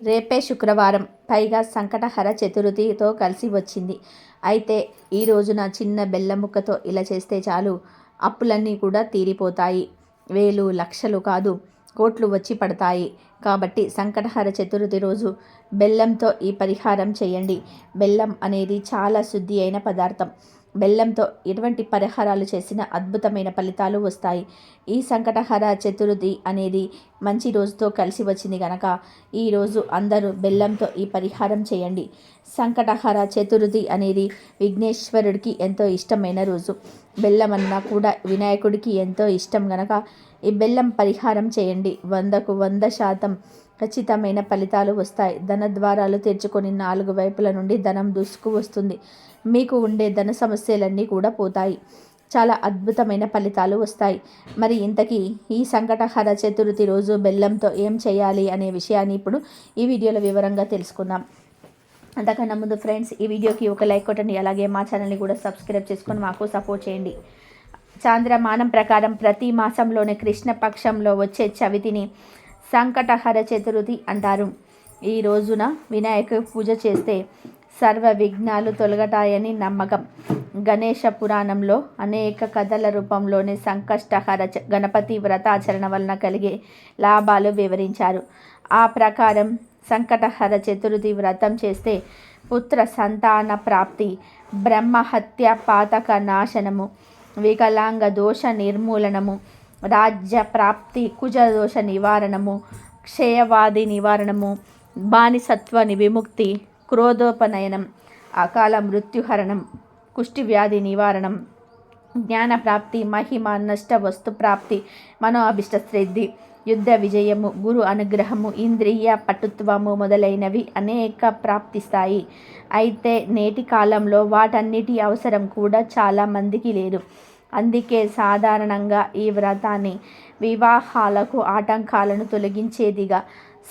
రేపే శుక్రవారం, పైగా సంకటహర చతుర్థితో కలిసి వచ్చింది. అయితే ఈ రోజున చిన్న బెల్లం ముక్కతో ఇలా చేస్తే చాలు, అప్పులన్నీ కూడా తీరిపోతాయి. వేలు లక్షలు కాదు, కోట్లు వచ్చి పడతాయి. కాబట్టి సంకటహర చతుర్థి రోజు బెల్లంతో ఈ పరిహారం చేయండి. బెల్లం అనేది చాలా శుద్ధి అయిన పదార్థం. బెల్లంతో ఎటువంటి పరిహారాలు చేసినా అద్భుతమైన ఫలితాలు వస్తాయి. ఈ సంకటహర చతుర్థి అనేది మంచి రోజుతో కలిసి వచ్చింది కనుక ఈరోజు అందరూ బెల్లంతో ఈ పరిహారం చేయండి. సంకటహర చతుర్థి అనేది విఘ్నేశ్వరుడికి ఎంతో ఇష్టమైన రోజు. బెల్లం అన్నా కూడా వినాయకుడికి ఎంతో ఇష్టం గనక ఈ బెల్లం పరిహారం చేయండి. 100కు 100% ఖచ్చితమైన ఫలితాలు వస్తాయి. ధన ద్వారాలు తెరుచుకొని 4 వైపుల నుండి ధనం దూసుకు వస్తుంది. మీకు ఉండే ధన సమస్యలన్నీ కూడా పోతాయి. చాలా అద్భుతమైన ఫలితాలు వస్తాయి. మరి ఇంతకీ ఈ సంకటహర చతుర్థి రోజు బెల్లంతో ఏం చేయాలి అనే విషయాన్ని ఇప్పుడు ఈ వీడియోలో వివరంగా తెలుసుకుందాం. అంతకన్నా ముందు ఫ్రెండ్స్, ఈ వీడియోకి ఒక లైక్ కొట్టండి. అలాగే మా ఛానల్ని కూడా సబ్స్క్రైబ్ చేసుకొని మాకు సపోర్ట్ చేయండి. చాంద్రమానం ప్రకారం ప్రతి మాసంలోనే కృష్ణపక్షంలో వచ్చే చవితిని సంకటహర చతుర్థి అంటారు. ఈ రోజున వినాయక పూజ చేస్తే సర్వ విఘ్నాలు తొలగటాయని నమ్మకం. గణేష పురాణంలో అనేక కథల రూపంలోనే సంకష్టహర గణపతి వ్రతాచరణ వలన కలిగే లాభాలు వివరించారు. ఆ ప్రకారం సంకటహర చతుర్థి వ్రతం చేస్తే పుత్ర సంతాన ప్రాప్తి, బ్రహ్మహత్య పాతక నాశనము, వికలాంగ దోష నిర్మూలనము, రాజ్య ప్రాప్తి, కుజదోష నివారణము, క్షయవాది నివారణము, బానిసత్వ విముక్తి, క్రోధోపనయనం, అకాల మృత్యుహరణం, కుష్టి వ్యాధి నివారణం, జ్ఞాన ప్రాప్తి, మహిమ నష్ట వస్తు ప్రాప్తి, మనో అభిష్ట సిద్ధి, యుద్ధ విజయము, గురు అనుగ్రహము, ఇంద్రియ పటుత్వము మొదలైనవి అనేక ప్రాప్తిస్తాయి. అయితే నేటి కాలంలో వాటన్నిటి అవసరం కూడా చాలామందికి లేదు. అందుకే సాధారణంగా ఈ వ్రతాన్ని వివాహాలకు ఆటంకాలను తొలగించేదిగా,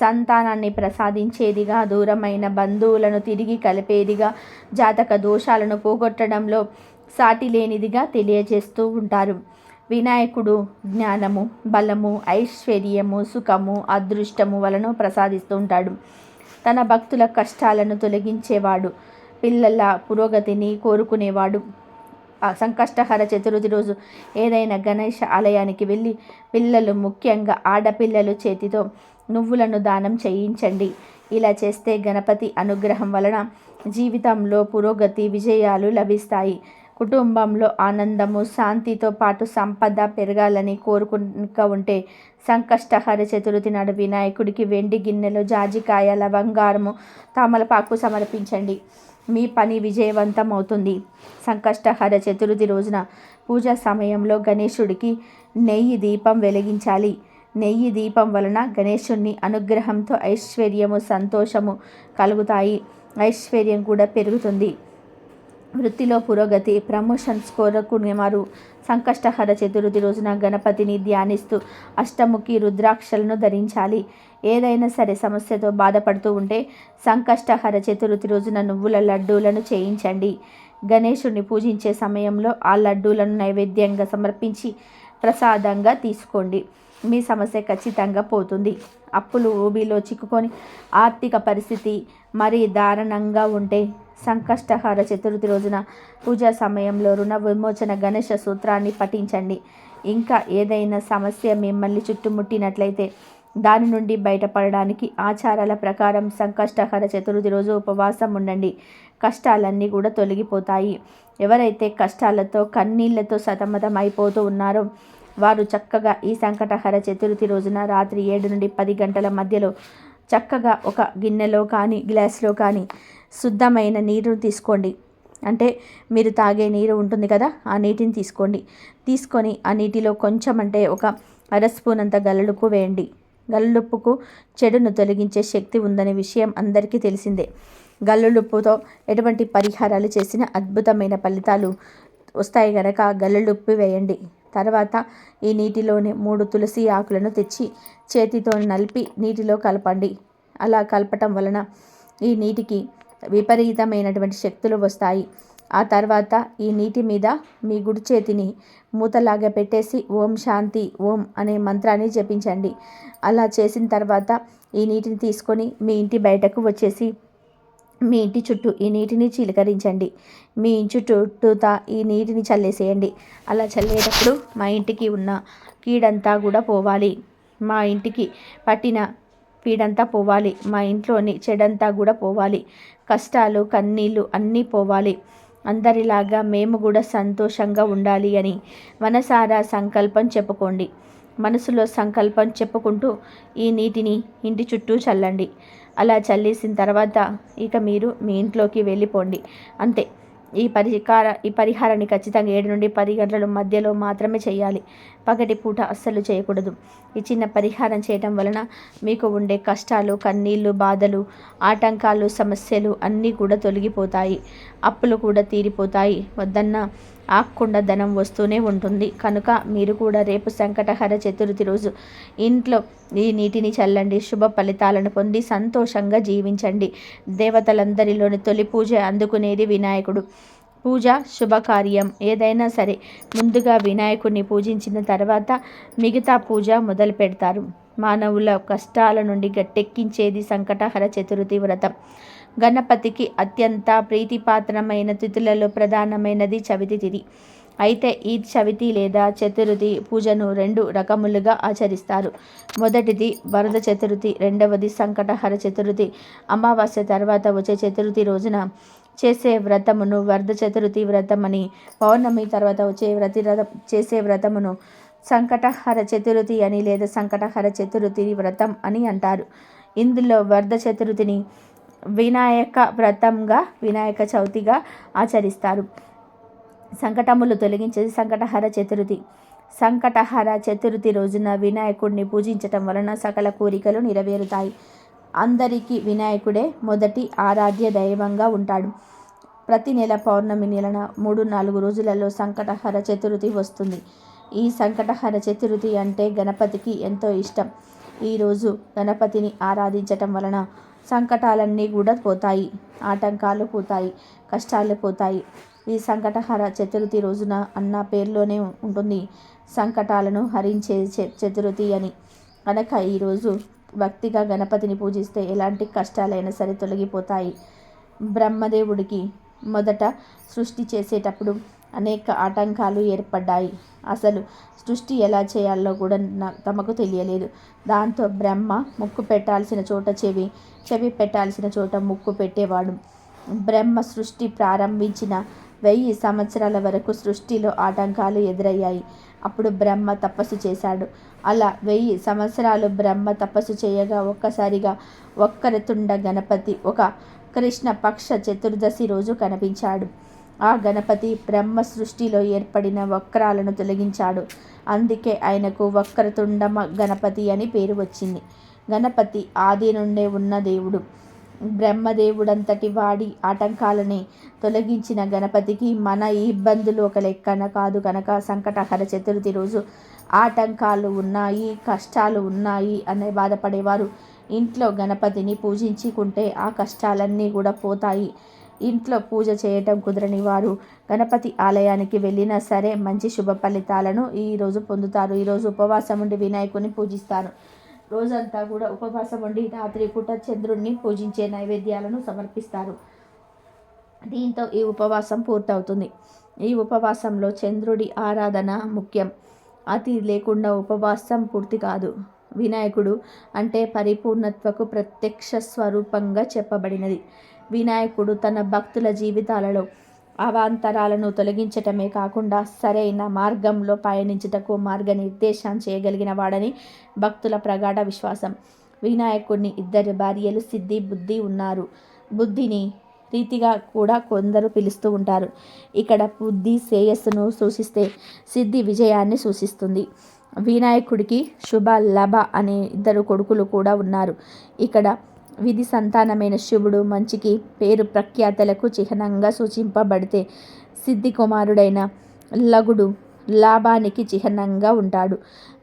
సంతానాన్ని ప్రసాదించేదిగా, దూరమైన బంధువులను తిరిగి కలిపేదిగా, జాతక దోషాలను పోగొట్టడంలో సాటి లేనిదిగా తెలియజేస్తూ ఉంటారు. వినాయకుడు జ్ఞానము, బలము, ఐశ్వర్యము, సుఖము, అదృష్టము వలను ప్రసాదిస్తూ ఉంటాడు. తన భక్తుల కష్టాలను తొలగించేవాడు, పిల్లల పురోగతిని కోరుకునేవాడు. సంకష్టహర చతుర్థి రోజు ఏదైనా గణేష ఆలయానికి వెళ్ళి పిల్లలు, ముఖ్యంగా ఆడపిల్లలు చేతితో నువ్వులను దానం చేయించండి. ఇలా చేస్తే గణపతి అనుగ్రహం వలన జీవితంలో పురోగతి, విజయాలు లభిస్తాయి. కుటుంబంలో ఆనందము, శాంతితో పాటు సంపద పెరగాలని కోరుకుని ఉంటే సంకష్టహర చతుర్థి నాడు వినాయకుడికి వెండి గిన్నెలో జాజికాయ, లవంగారము, తమలపాకు సమర్పించండి. మీ పని విజయవంతం అవుతుంది. సంకష్టహర చతుర్థి రోజున పూజా సమయంలో గణేశుడికి నెయ్యి దీపం వెలిగించాలి. నెయ్యి దీపం వలన గణేశుని అనుగ్రహంతో ఐశ్వర్యము, సంతోషము కలుగుతాయి. ఐశ్వర్యం కూడా పెరుగుతుంది. వృత్తిలో పురోగతి, ప్రమోషన్స్ కోరుకునేవారు సంకష్టహర చతుర్థి రోజున గణపతిని ధ్యానిస్తూ అష్టముఖి రుద్రాక్షలను ధరించాలి. ఏదైనా సరే సమస్యతో బాధపడుతూ ఉంటే సంకష్టహర చతుర్థి రోజున నువ్వుల లడ్డూలను చేయించండి. గణేశుడిని పూజించే సమయంలో ఆ లడ్డూలను నైవేద్యంగా సమర్పించి ప్రసాదంగా తీసుకోండి. మీ సమస్య ఖచ్చితంగా పోతుంది. అప్పులు ఊబిలో చిక్కుకొని ఆర్థిక పరిస్థితి మరీ దారుణంగా ఉంటే సంకష్టహర చతుర్థి రోజున పూజా సమయంలో రుణ విమోచన గణేష సూత్రాన్ని పఠించండి. ఇంకా ఏదైనా సమస్య మిమ్మల్ని చుట్టుముట్టినట్లయితే దాని నుండి బయటపడడానికి ఆచారాల ప్రకారం సంకష్టహర చతుర్థి రోజు ఉపవాసం ఉండండి. కష్టాలన్నీ కూడా తొలగిపోతాయి. ఎవరైతే కష్టాలతో, కన్నీళ్లతో సతమతం అయిపోతూ ఉన్నారో వారు చక్కగా ఈ సంకటహర చతుర్థి రోజున రాత్రి 7 నుండి 10 గంటల మధ్యలో చక్కగా ఒక గిన్నెలో కానీ, గ్లాస్లో కానీ శుద్ధమైన నీరును తీసుకోండి. అంటే మీరు తాగే నీరు ఉంటుంది కదా, ఆ నీటిని తీసుకొని ఆ నీటిలో కొంచెం, అంటే ఒక అర స్పూన్ అంత గల్లుప్పు వేయండి. గల్లుప్పుకు చెడును తొలగించే శక్తి ఉందనే విషయం అందరికీ తెలిసిందే. గల్లుప్పుతో ఎటువంటి పరిహారాలు చేసినా అద్భుతమైన ఫలితాలు వస్తాయి కనుక గల్లుప్పు వేయండి. తర్వాత ఈ నీటిలోనే 3 తులసి ఆకులను తెచ్చి చేతితో నలిపి నీటిలో కలపండి. అలా కలపటం వలన ఈ నీటికి విపరీతమైనటువంటి శక్తులు వస్తాయి. ఆ తర్వాత ఈ నీటి మీద మీ గుడి చేతిని మూతలాగా పెట్టేసి ఓం శాంతి ఓం అనే మంత్రాన్ని జపించండి. అలా చేసిన తర్వాత ఈ నీటిని తీసుకొని మీ ఇంటి బయటకు వచ్చేసి మీ ఇంటి చుట్టూ ఈ నీటిని చిలకరించండి. మీ ఇంటి చుట్టూతా ఈ నీటిని చల్లేసేయండి. అలా చల్లేటప్పుడు మా ఇంటికి ఉన్న కీడంతా కూడా పోవాలి, మా ఇంటికి పట్టిన పీడంతా పోవాలి, మా ఇంట్లోని చెడంతా కూడా పోవాలి, కష్టాలు కన్నీళ్ళు అన్నీ పోవాలి, అందరిలాగా మేము కూడా సంతోషంగా ఉండాలి అని మనసారా సంకల్పం చెప్పుకోండి. మనసులో సంకల్పం చెప్పుకుంటూ ఈ నీటిని ఇంటి చుట్టూ చల్లండి. అలా చల్లేసిన తర్వాత ఇక మీరు మీ ఇంట్లోకి వెళ్ళిపోండి. అంతే. ఈ పరిహారాన్ని ఖచ్చితంగా 7 నుండి 10 గంటల మధ్యలో మాత్రమే చేయాలి. పగటి పూట అస్సలు చేయకూడదు. ఈ చిన్న పరిహారం చేయటం వలన మీకు ఉండే కష్టాలు కన్నీళ్ళు బాధలు ఆటంకాలు సమస్యలు అన్నీ కూడా తొలగిపోతాయి. అప్పులు కూడా తీరిపోతాయి. వద్దన్న ఆకుండా ధనం వస్తూనే ఉంటుంది. కనుక మీరు కూడా రేపు సంకటహర చతుర్థి రోజు ఇంట్లో ఈ నీటిని చల్లండి. శుభ ఫలితాలను పొంది సంతోషంగా జీవించండి. దేవతలందరిలోని తొలి పూజ అందుకునేది వినాయకుడు. పూజ శుభకార్యం ఏదైనా సరే ముందుగా వినాయకుడిని పూజించిన తర్వాత మిగతా పూజ మొదలు పెడతారు. మానవుల కష్టాల నుండి గట్టెక్కించేది సంకటహర చతుర్థి వ్రతం. గణపతికి అత్యంత ప్రీతిపాత్రమైన తిథులలో ప్రధానమైనది చవితి తిథి. అయితే ఈ చవితి లేదా చతుర్థి పూజను 2 రకములుగా ఆచరిస్తారు. మొదటిది వరద చతుర్థి, రెండవది సంకటహర చతుర్థి. అమావాస్య తర్వాత వచ్చే చతుర్థి రోజున చేసే వ్రతమును వరద చతుర్థి వ్రతం అని, పౌర్ణమి తర్వాత వచ్చే చేసే వ్రతమును సంకటహర చతుర్థి అని లేదా సంకటహర చతుర్థి వ్రతం అని అంటారు. ఇందులో వరద చతుర్థిని వినాయక వ్రతంగా వినాయక చవితిగా ఆచరిస్తారు. సంకటములు తొలగించేది సంకటహర చతుర్థి. సంకటహర చతుర్థి రోజున వినాయకుడిని పూజించటం వలన సకల కోరికలు నెరవేరుతాయి. అందరికీ వినాయకుడే మొదటి ఆరాధ్య దైవంగా ఉంటాడు. ప్రతి నెల పౌర్ణమి నెలన 3-4 రోజులలో సంకటహర చతుర్థి వస్తుంది. ఈ సంకటహర చతుర్థి అంటే గణపతికి ఎంతో ఇష్టం. ఈరోజు గణపతిని ఆరాధించటం వలన సంకటాలన్నీ కూడా పోతాయి, ఆటంకాలు పోతాయి, కష్టాలు పోతాయి. ఈ సంకటహర చతుర్థి రోజున అన్న పేరులోనే ఉంటుంది సంకటాలను హరించే చతుర్థి అని. కనుక ఈరోజు భక్తిగా గణపతిని పూజిస్తే ఎలాంటి కష్టాలైనా సరే తొలగిపోతాయి. బ్రహ్మదేవుడికి మొదట సృష్టి చేసేటప్పుడు అనేక ఆటంకాలు ఏర్పడ్డాయి. అసలు సృష్టి ఎలా చేయాలో కూడా తమకు తెలియలేదు. దాంతో బ్రహ్మ ముక్కు పెట్టాల్సిన చోట చెవి, చెవి పెట్టాల్సిన చోట ముక్కు పెట్టేవాడు. బ్రహ్మ సృష్టి ప్రారంభించిన 1000 సంవత్సరాల వరకు సృష్టిలో ఆటంకాలు ఎదురయ్యాయి. అప్పుడు బ్రహ్మ తపస్సు చేశాడు. అలా 1000 సంవత్సరాలు బ్రహ్మ తపస్సు చేయగా ఒక్కసారిగా వక్రతుండ గణపతి ఒక కృష్ణ పక్ష చతుర్దశి రోజు కనిపించాడు. ఆ గణపతి బ్రహ్మ సృష్టిలో ఏర్పడిన వక్రాలను తొలగించాడు. అందుకే ఆయనకు వక్రతుండ గణపతి అని పేరు వచ్చింది. గణపతి ఆది నుండే ఉన్న దేవుడు. బ్రహ్మదేవుడంతటి వాడి ఆటంకాలని తొలగించిన గణపతికి మన ఈ ఇబ్బందులు ఒక లెక్కన కాదు. కనుక సంకటహర చతుర్థి రోజు ఆటంకాలు ఉన్నాయి, కష్టాలు ఉన్నాయి అనే బాధపడేవారు ఇంట్లో గణపతిని పూజించుకుంటే ఆ కష్టాలన్నీ కూడా పోతాయి. ఇంట్లో పూజ చేయటం కుదరని వారు గణపతి ఆలయానికి వెళ్ళినా సరే మంచి శుభ ఫలితాలను ఈరోజు పొందుతారు. ఈరోజు ఉపవాసం ఉండి వినాయకుని పూజిస్తారు. రోజంతా కూడా ఉపవాసం ఉండి రాత్రి పూట చంద్రుడిని పూజించే నైవేద్యాలను సమర్పిస్తారు. దీంతో ఈ ఉపవాసం పూర్తవుతుంది. ఈ ఉపవాసంలో చంద్రుడి ఆరాధన ముఖ్యం. అతి లేకుండా ఉపవాసం పూర్తి కాదు. వినాయకుడు అంటే పరిపూర్ణత్వకు ప్రత్యక్ష స్వరూపంగా చెప్పబడినది. వినాయకుడు తన భక్తుల జీవితాలలో అవాంతరాలను తొలగించటమే కాకుండా సరైన మార్గంలో పయనించుటకు మార్గనిర్దేశం చేయగలిగిన వాడని భక్తుల ప్రగాఢ విశ్వాసం. వినాయకుడిని 2 భార్యలు సిద్ధి బుద్ధి ఉన్నారు. బుద్ధిని రీతిగా కూడా కొందరు పిలుస్తూ ఉంటారు. ఇక్కడ బుద్ధి శ్రేయస్సును సూచిస్తే సిద్ధి విజయాన్ని సూచిస్తుంది. వినాయకుడికి శుభ లభ అనే 2 కొడుకులు కూడా ఉన్నారు. ఇక్కడ విధి సంతానమైన శివుడు మంచికి పేరు ప్రఖ్యాతలకు చిహ్నంగా సూచింపబడితే సిద్ధి కుమారుడైన లగుడు లాభానికి చిహ్నంగా ఉంటాడు.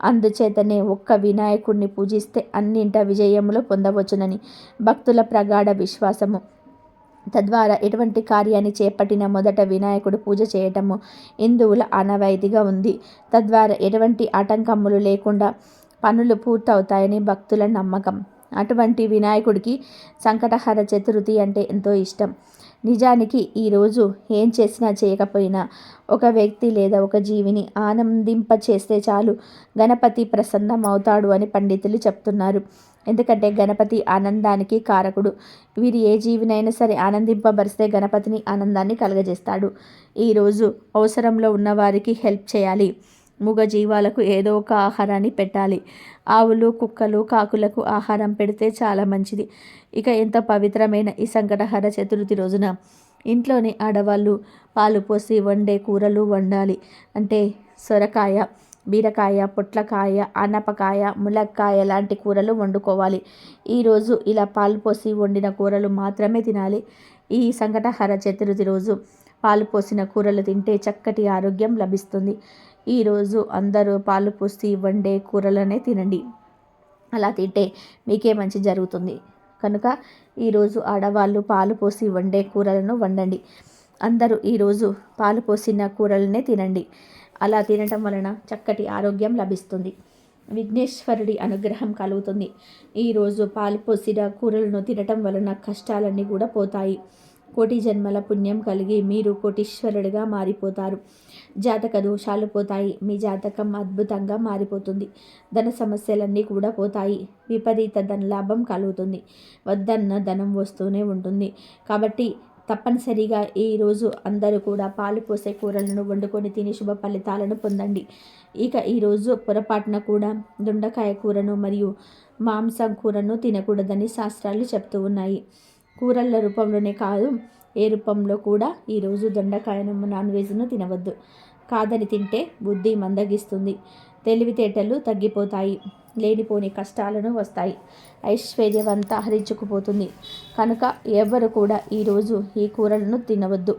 అందుచేతనే ఒక్క వినాయకుడిని పూజిస్తే అన్నింట విజయములు పొందవచ్చునని భక్తుల ప్రగాఢ విశ్వాసము. తద్వారా ఎటువంటి కార్యాన్ని చేపట్టిన మొదట వినాయకుడు పూజ చేయటము హిందువుల ఆనవాయితీగా ఉంది. తద్వారా ఎటువంటి ఆటంకములు లేకుండా పనులు పూర్తవుతాయని భక్తుల నమ్మకం. అటువంటి వినాయకుడికి సంకటహర చతుర్థి అంటే ఎంతో ఇష్టం. నిజానికి ఈరోజు ఏం చేసినా చేయకపోయినా ఒక వ్యక్తి లేదా ఒక జీవిని ఆనందింప చేస్తే చాలు గణపతి ప్రసన్నమవుతాడు అని పండితులు చెప్తున్నారు. ఎందుకంటే గణపతి ఆనందానికి కారకుడు. వీరు ఏ జీవినైనా సరే ఆనందింపబరిస్తే గణపతిని ఆనందాన్ని కలుగజేస్తాడు. ఈరోజు అవసరంలో ఉన్న వారికి హెల్ప్ చేయాలి. మూగ జీవాలకు ఏదో ఒక ఆహారాన్ని పెట్టాలి. ఆవులు, కుక్కలు, కాకులకు ఆహారం పెడితే చాలా మంచిది. ఇక ఎంతో పవిత్రమైన ఈ సంకటహర చతుర్థి రోజున ఇంట్లోని ఆడవాళ్ళు పాలు పోసి వండే కూరలు వండాలి. అంటే సొరకాయ, బీరకాయ, పొట్లకాయ, ఆనపకాయ, ములక్కాయ లాంటి కూరలు వండుకోవాలి. ఈరోజు ఇలా పాలు పోసి వండిన కూరలు మాత్రమే తినాలి. ఈ సంకటహర చతుర్థి రోజు పాలు పోసిన కూరలు తింటే చక్కటి ఆరోగ్యం లభిస్తుంది. ఈరోజు అందరూ పాలు పోసి వండే కూరలనే తినండి. అలా తింటే మీకే మంచి జరుగుతుంది. కనుక ఈరోజు ఆడవాళ్ళు పాలు పోసి వండే కూరలను వండండి. అందరూ ఈరోజు పాలు పోసిన కూరలనే తినండి. అలా తినటం వలన చక్కటి ఆరోగ్యం లభిస్తుంది. విఘ్నేశ్వరుడి అనుగ్రహం కలుగుతుంది. ఈరోజు పాలు పోసిన కూరలను తినటం వలన కష్టాలన్నీ కూడా పోతాయి. కోటి జన్మల పుణ్యం కలిగి మీరు కోటీశ్వరుడిగా మారిపోతారు. జాతక దోషాలు పోతాయి. మీ జాతకం అద్భుతంగా మారిపోతుంది. ధన సమస్యలన్నీ కూడా పోతాయి. విపరీత ధనలాభం కలుగుతుంది. వద్దన్న ధనం వస్తూనే ఉంటుంది. కాబట్టి తప్పనిసరిగా ఈరోజు అందరూ కూడా పాలు పోసే కూరలను వండుకొని తిని శుభ ఫలితాలను పొందండి. ఇక ఈరోజు పొరపాటున కూడా దొండకాయ కూరను మరియు మాంసం కూరను తినకూడదని శాస్త్రాలు చెప్తూ ఉన్నాయి. కూరల రూపంలోనే కాదు, ఏ రూపంలో కూడా ఈరోజు దొండకాయను, నాన్ వెజ్ను తినవద్దు. కాదని తింటే బుద్ధి మందగిస్తుంది, తెలివితేటలు తగ్గిపోతాయి, లేనిపోని కష్టాలను వస్తాయి, ఐశ్వర్యవంతా హరించుకుపోతుంది. కనుక ఎవరు కూడా ఈరోజు ఈ కూరలను తినవద్దు.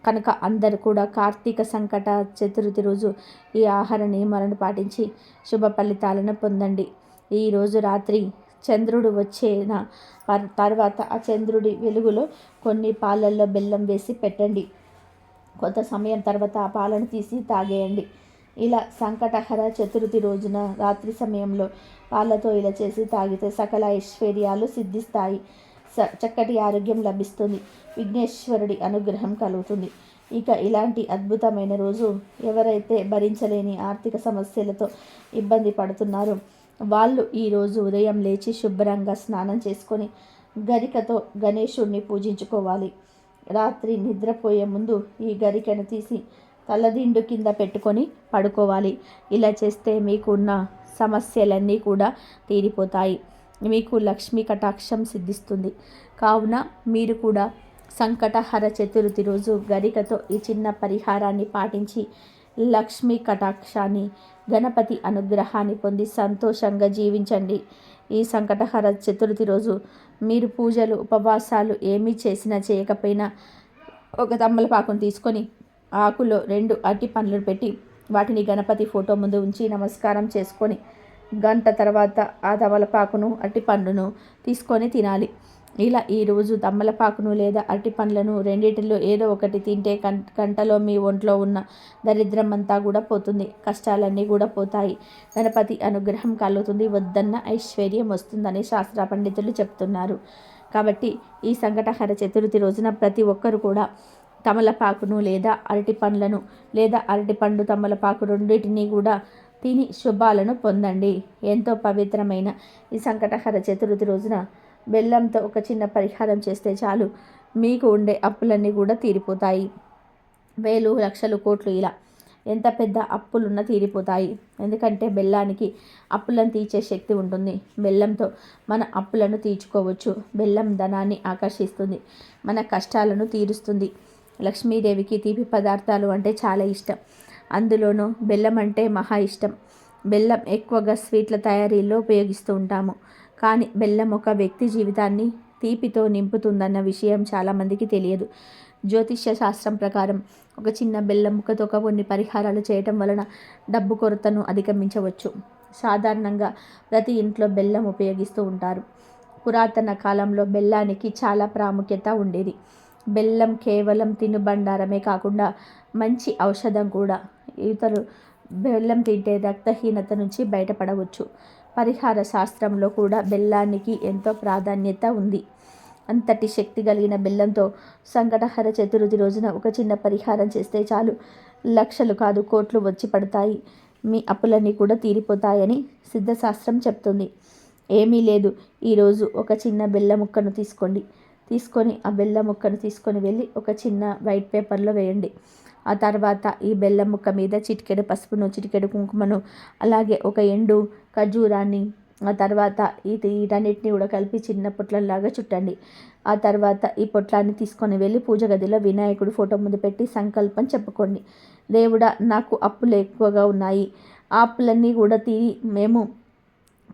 కనుక అందరూ కూడా కార్తీక సంకట చతుర్థి రోజు ఈ ఆహార నియమాలను పాటించి శుభ ఫలితాలను పొందండి. ఈరోజు రాత్రి చంద్రుడు వచ్చిన తర్వాత ఆ చంద్రుడి వెలుగులో కొన్ని పాలల్లో బెల్లం వేసి పెట్టండి. కొంత సమయం తర్వాత ఆ పాలను తీసి తాగేయండి. ఇలా సంకటహర చతుర్థి రోజున రాత్రి సమయంలో పాలతో ఇలా చేసి తాగితే సకల ఐశ్వర్యాలు సిద్ధిస్తాయి. చక్కటి ఆరోగ్యం లభిస్తుంది. విఘ్నేశ్వరుడి అనుగ్రహం కలుగుతుంది. ఇక ఇలాంటి అద్భుతమైన రోజు ఎవరైతే భరించలేని ఆర్థిక సమస్యలతో ఇబ్బంది పడుతున్నారో వాళ్ళు ఈరోజు ఉదయం లేచి శుభ్రంగా స్నానం చేసుకొని గరికతో గణేశుడిని పూజించుకోవాలి. రాత్రి నిద్రపోయే ముందు ఈ గరికను తీసి తలదిండు కింద పెట్టుకొని పడుకోవాలి. ఇలా చేస్తే మీకున్న సమస్యలన్నీ కూడా తీరిపోతాయి. మీకు లక్ష్మీ కటాక్షం సిద్ధిస్తుంది. కావున మీరు కూడా సంకటహర చతుర్థి రోజు గరికతో ఈ చిన్న పరిహారాన్ని పాటించి లక్ష్మీ కటాక్షాన్ని, గణపతి అనుగ్రహాన్ని పొంది సంతోషంగా జీవించండి. ఈ సంకటహర చతుర్థి రోజు మీరు పూజలు, ఉపవాసాలు ఏమీ చేసినా చేయకపోయినా ఒక తమలపాకును తీసుకొని ఆకులో 2 అరటి పండ్లు పెట్టి వాటిని గణపతి ఫోటో ముందు ఉంచి నమస్కారం చేసుకొని గంట తర్వాత ఆ తమలపాకును, అరటి పండును తీసుకొని తినాలి. ఇలా ఈరోజు తమలపాకును లేదా అరటి పండ్లను రెండిటిలో ఏదో ఒకటి తింటే గంటలో మీ ఒంట్లో ఉన్న దరిద్రం అంతా కూడా పోతుంది. కష్టాలన్నీ కూడా పోతాయి. గణపతి అనుగ్రహం కలుగుతుంది. వద్దన్న ఐశ్వర్యం వస్తుందని శాస్త్ర పండితులు చెప్తున్నారు. కాబట్టి ఈ సంకటహర చతుర్థి రోజున ప్రతి ఒక్కరు కూడా తమలపాకును లేదా అరటి పండ్లను లేదా అరటిపండు, తమలపాకు రెండింటినీ కూడా తిని శుభాలను పొందండి. ఎంతో పవిత్రమైన ఈ సంకటహర చతుర్థి రోజున బెల్లంతో ఒక చిన్న పరిహారం చేస్తే చాలు మీకు ఉండే అప్పులన్నీ కూడా తీరిపోతాయి. వేలు, లక్షలు, కోట్లు ఇలా ఎంత పెద్ద అప్పులున్నా తీరిపోతాయి. ఎందుకంటే బెల్లానికి అప్పులను తీర్చే శక్తి ఉంటుంది. బెల్లంతో మన అప్పులను తీర్చుకోవచ్చు. బెల్లం ధనాన్ని ఆకర్షిస్తుంది, మన కష్టాలను తీరుస్తుంది. లక్ష్మీదేవికి తీపి పదార్థాలు అంటే చాలా ఇష్టం. అందులోనూ బెల్లం అంటే మహా ఇష్టం. బెల్లం ఎక్కువగా స్వీట్ల తయారీలో ఉపయోగిస్తూ ఉంటాము. కానీ బెల్లం ఒక వ్యక్తి జీవితాన్ని తీపితో నింపుతుందన్న విషయం చాలామందికి తెలియదు. జ్యోతిష్య శాస్త్రం ప్రకారం ఒక చిన్న బెల్లం ముక్కతో కొన్ని పరిహారాలు చేయటం వలన డబ్బు కొరతను అధిగమించవచ్చు. సాధారణంగా ప్రతి ఇంట్లో బెల్లం ఉపయోగిస్తూ ఉంటారు. పురాతన కాలంలో బెల్లానికి చాలా ప్రాముఖ్యత ఉండేది. బెల్లం కేవలం తినుబండారమే కాకుండా మంచి ఔషధం కూడా. ఇతరు బెల్లం తింటే రక్తహీనత నుంచి బయటపడవచ్చు. పరిహార శాస్త్రంలో కూడా బెల్లానికి ఎంతో ప్రాధాన్యత ఉంది. అంతటి శక్తి కలిగిన బెల్లంతో సంకటహర చతుర్థి రోజున ఒక చిన్న పరిహారం చేస్తే చాలు లక్షలు కాదు కోట్లు వచ్చి పడతాయి. మీ అప్పులన్నీ కూడా తీరిపోతాయని సిద్ధశాస్త్రం చెప్తుంది. ఏమీ లేదు, ఈరోజు ఒక చిన్న బెల్లం ముక్కను తీసుకొని ఆ బెల్లం ముక్కను తీసుకొని వెళ్ళి ఒక చిన్న వైట్ పేపర్లో వేయండి. ఆ తర్వాత ఈ బెల్లం ముక్క మీద చిటికెడు పసుపును, చిటికెడు కుంకుమను, అలాగే ఒక ఎండు ఖర్జూరాన్ని, ఆ తర్వాత వీటన్నిటిని కూడా కలిపి చిన్న పొట్లంలాగా చుట్టండి. ఆ తర్వాత ఈ పొట్లాన్ని తీసుకొని వెళ్ళి పూజ గదిలో వినాయకుడి ఫోటో ముందు పెట్టి సంకల్పం చెప్పుకోండి. దేవుడా, నాకు అప్పులు ఎక్కువగా ఉన్నాయి, ఆ అప్పులన్నీ కూడా తీరి మేము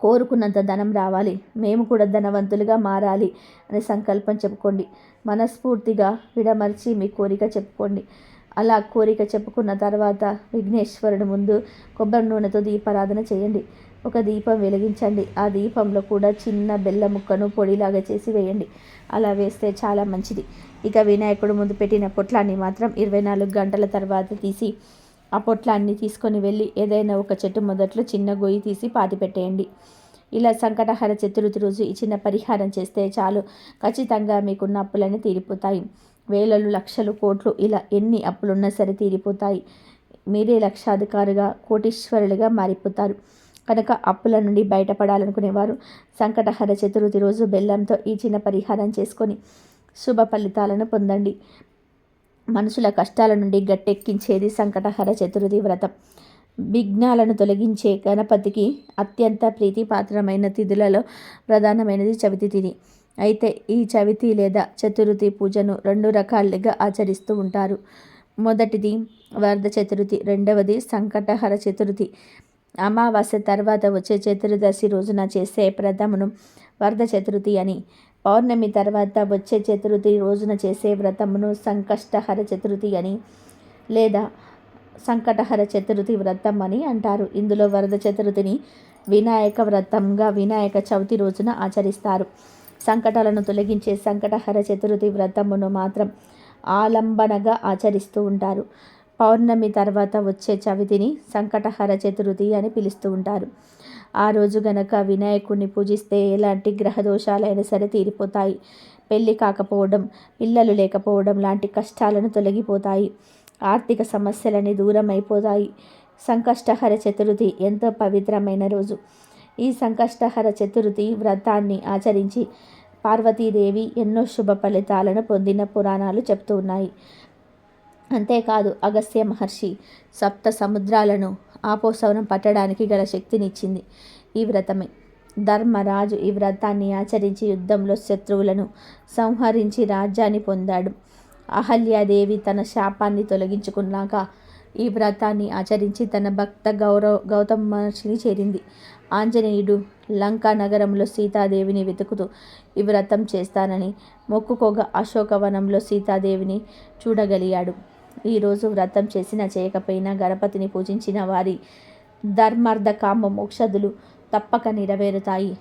కోరుకున్నంత ధనం రావాలి, మేము కూడా ధనవంతులుగా మారాలి అని సంకల్పం చెప్పుకోండి. మనస్ఫూర్తిగా విడమర్చి మీ కోరిక చెప్పుకోండి. అలా కోరిక చెప్పుకున్న తర్వాత విఘ్నేశ్వరుడి ముందు కొబ్బరి నూనెతో దీపారాధన చేయండి. ఒక దీపం వెలిగించండి. ఆ దీపంలో కూడా చిన్న బెల్లం ముక్కను పొడిలాగా చేసి వేయండి. అలా వేస్తే చాలా మంచిది. ఇక వినాయకుడు ముందు పెట్టిన పొట్లాన్ని మాత్రం 24 గంటల తర్వాత తీసి ఆ పొట్లాన్ని తీసుకొని వెళ్ళి ఏదైనా ఒక చెట్టు మొదట్లో చిన్న గొయ్యి తీసి పాతిపెట్టేయండి. ఇలా సంకటహర చతుర్థి రోజు ఈ చిన్న పరిహారం చేస్తే చాలు ఖచ్చితంగా మీకున్న అప్పులన్నీ తీరిపోతాయి. వేలలు, లక్షలు, కోట్లు ఇలా ఎన్ని అప్పులున్నా సరే తీరిపోతాయి. మీరే లక్షాధికారిగా, కోటీశ్వరులుగా మారిపోతారు. కనుక అప్పుల నుండి బయటపడాలనుకునేవారు సంకటహర చతుర్థి రోజు బెల్లంతో ఈ చిన్న పరిహారం చేసుకొని శుభ ఫలితాలను పొందండి. మనుషుల కష్టాల నుండి గట్టెక్కించేది సంకటహర చతుర్థి వ్రతం. విఘ్నాలను తొలగించే గణపతికి అత్యంత ప్రీతిపాత్రమైన తిథులలో ప్రధానమైనది చవితి తిథి. అయితే ఈ చవితి లేదా చతుర్థి పూజను 2 రకాలుగా ఆచరిస్తూ ఉంటారు. మొదటిది వరద చతుర్థి, రెండవది సంకటహర చతుర్థి. అమావాస్య తర్వాత వచ్చే చతుర్దశి రోజున చేసే వ్రతమును వరద చతుర్థి అని, పౌర్ణమి తర్వాత వచ్చే చతుర్థి రోజున చేసే వ్రతమును సంకష్టహర చతుర్థి అని లేదా సంకటహర చతుర్థి వ్రతం అని అంటారు. ఇందులో వరద చతుర్థిని వినాయక వ్రతంగా వినాయక చవితి రోజున ఆచరిస్తారు. సంకటాలను తొలగించే సంకటహర చతుర్థి వ్రతమును మాత్రం ఆలంబనగా ఆచరిస్తూ ఉంటారు. పౌర్ణమి తర్వాత వచ్చే చవితిని సంకటహర చతుర్థి అని పిలుస్తూ ఉంటారు. ఆ రోజు గనక వినాయకుడిని పూజిస్తే ఎలాంటి గ్రహదోషాలైనా సరే తీరిపోతాయి. పెళ్ళి కాకపోవడం, పిల్లలు లేకపోవడం లాంటి కష్టాలను తొలగిపోతాయి. ఆర్థిక సమస్యలని దూరం అయిపోతాయి. సంకష్టహర చతుర్థి ఎంతో పవిత్రమైన రోజు. ఈ సంకష్టహర చతుర్థి వ్రతాన్ని ఆచరించి పార్వతీదేవి ఎన్నో శుభ ఫలితాలను పొందిన పురాణాలు చెప్తూ ఉన్నాయి. అంతేకాదు అగస్త్య మహర్షి సప్త సముద్రాలను ఆపోసవనం పట్టడానికి గల శక్తినిచ్చింది ఈ వ్రతమే. ధర్మరాజు ఈ వ్రతాన్ని ఆచరించి యుద్ధంలో శత్రువులను సంహరించి రాజ్యాన్ని పొందాడు. అహల్యాదేవి తన శాపాన్ని తొలగించుకున్నాక ఈ వ్రతాన్ని ఆచరించి తన భక్త గౌతమ మహర్షిని చేరింది. ఆంజనేయుడు లంకా నగరంలో సీతాదేవిని వెతుకుతూ ఈ వ్రతం చేస్తానని మొక్కుకోగా అశోకవనంలో సీతాదేవిని చూడగలిగాడు. ఈరోజు వ్రతం చేసినా చేయకపోయినా గణపతిని పూజించిన వారి ధర్మార్థ కామ మోక్షదులు తప్పక నెరవేరుతాయి.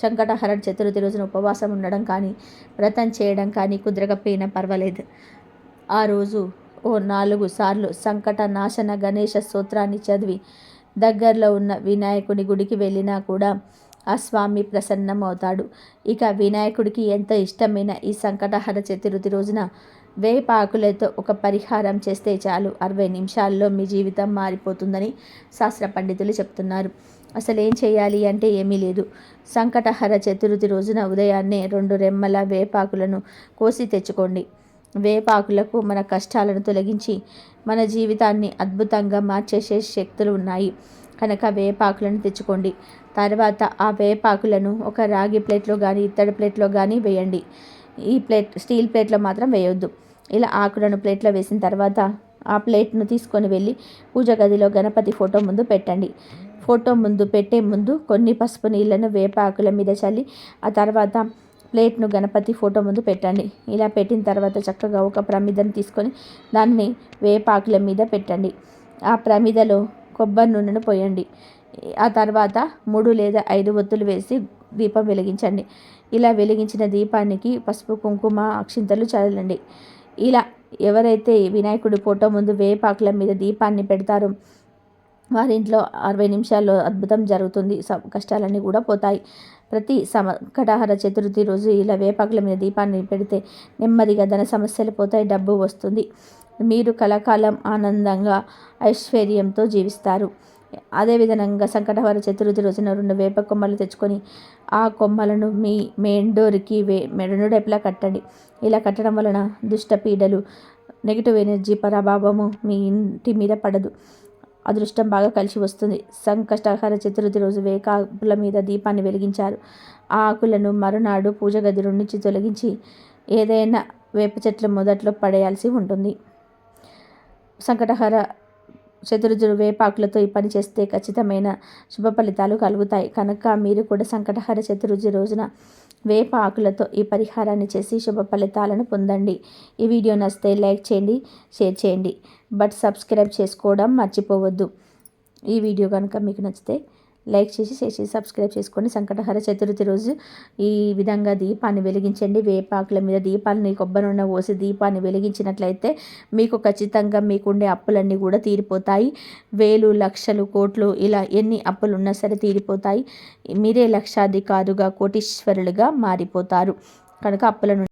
సంకటహర చతుర్థి రోజున ఉపవాసం ఉండడం కానీ వ్రతం చేయడం కానీ కుదరకపోయినా పర్వాలేదు. ఆ రోజు ఓ 4 సార్లు సంకట నాశన గణేష స్తోత్రాన్ని చదివి దగ్గరలో ఉన్న వినాయకుడి గుడికి వెళ్ళినా కూడా ఆ స్వామి ప్రసన్నం అవుతాడు. ఇక వినాయకుడికి ఎంతో ఇష్టమైన ఈ సంకటహర చతుర్థి రోజున వేపాకులతో ఒక పరిహారం చేస్తే చాలు 60 నిమిషాల్లో మీ జీవితం మారిపోతుందని శాస్త్ర పండితులు చెప్తున్నారు. అసలు ఏం చేయాలి అంటే ఏమీ లేదు. సంకటహర చతుర్థి రోజున ఉదయాన్నే 2 రెమ్మల వేపాకులను కోసి తెచ్చుకోండి. వేపాకులకు మన కష్టాలను తొలగించి మన జీవితాన్ని అద్భుతంగా మార్చేసే శక్తులు ఉన్నాయి కనుక వేపాకులను తెచ్చుకోండి. తర్వాత ఆ వేపాకులను ఒక రాగి ప్లేట్లో కానీ ఇత్తడి ప్లేట్లో కానీ వేయండి. ఈ స్టీల్ ప్లేట్లో మాత్రం వేయొద్దు. ఇలా ఆకులను ప్లేట్లో వేసిన తర్వాత ఆ ప్లేట్ను తీసుకొని వెళ్ళి పూజ గదిలో గణపతి ఫోటో ముందు పెట్టండి. ఫోటో ముందు పెట్టే ముందు కొన్ని పసుపు నీళ్లను వేపాకుల మీద చల్లి ఆ తర్వాత ప్లేట్ను గణపతి ఫోటో ముందు పెట్టండి. ఇలా పెట్టిన తర్వాత చక్కగా ఒక ప్రమిదను తీసుకొని దాన్ని వేపాకుల మీద పెట్టండి. ఆ ప్రమిదలో కొబ్బరి నూనెను పోయండి. ఆ తర్వాత 3 లేదా 5 ఒత్తులు వేసి దీపం వెలిగించండి. ఇలా వెలిగించిన దీపానికి పసుపు కుంకుమ అక్షింతలు చల్లండి. ఇలా ఎవరైతే వినాయకుడి ఫోటో ముందు వేపాకుల మీద దీపాన్ని పెడతారో వారి ఇంట్లో 60 నిమిషాల్లో అద్భుతం జరుగుతుంది. కష్టాలన్నీ కూడా పోతాయి. ప్రతి సంకటహర చతుర్థి రోజు ఇలా వేపాకుల మీద దీపాన్ని పెడితే నెమ్మదిగా ధన సమస్యలు పోతాయి, డబ్బు వస్తుంది. మీరు కలకాలం ఆనందంగా ఐశ్వర్యంతో జీవిస్తారు. అదేవిధంగా సంకటహర చతుర్థి రోజున 2 వేప కొమ్మలు తెచ్చుకొని ఆ కొమ్మలను మీ మెయిన్ డోర్కి రెండు వైపులా కట్టండి. ఇలా కట్టడం వలన దుష్ట పీడలు, నెగిటివ్ ఎనర్జీ ప్రభావము మీ ఇంటి మీద పడదు. అదృష్టం బాగా కలిసి వస్తుంది. సంకష్టహర చతుర్థి రోజు వేపాకుల మీద దీపాన్ని వెలిగించారు. ఆ ఆకులను మరునాడు పూజ గది నుంచి తొలగించి ఏదైనా వేప చెట్ల మొదట్లో పడేయాల్సి ఉంటుంది. సంకటహర చతుర్థి వేపాకులతో ఈ పని చేస్తే ఖచ్చితమైన శుభ ఫలితాలు కలుగుతాయి. కనుక మీరు కూడా సంకటహర చతుర్థి రోజున వేప ఆకులతో ఈ పరిహారాన్ని చేసి శుభ ఫలితాలను పొందండి. ఈ వీడియో నచ్చితే లైక్ చేయండి, షేర్ చేయండి, బట్ సబ్స్క్రైబ్ చేసుకోవడం మర్చిపోవద్దు. ఈ వీడియో కనుక మీకు నచ్చితే లైక్ చేసి షేర్ చేసి సబ్స్క్రైబ్ చేసుకోండి. సంకటహర చతుర్థి రోజు ఈ విధంగా దీపాన్ని వెలిగించండి. వేపాకుల మీద దీపాన్ని కొబ్బరి నూనె పోసి దీపాన్ని వెలిగించినట్లయితే మీకు ఖచ్చితంగా మీకుండే అప్పులన్నీ కూడా తీరిపోతాయి. వేలు, లక్షలు, కోట్లు ఇలా ఎన్ని అప్పులు ఉన్నా సరే తీరిపోతాయి. మీరే లక్షాధికారుగా, కోటీశ్వరులుగా మారిపోతారు. కనుక అప్పుల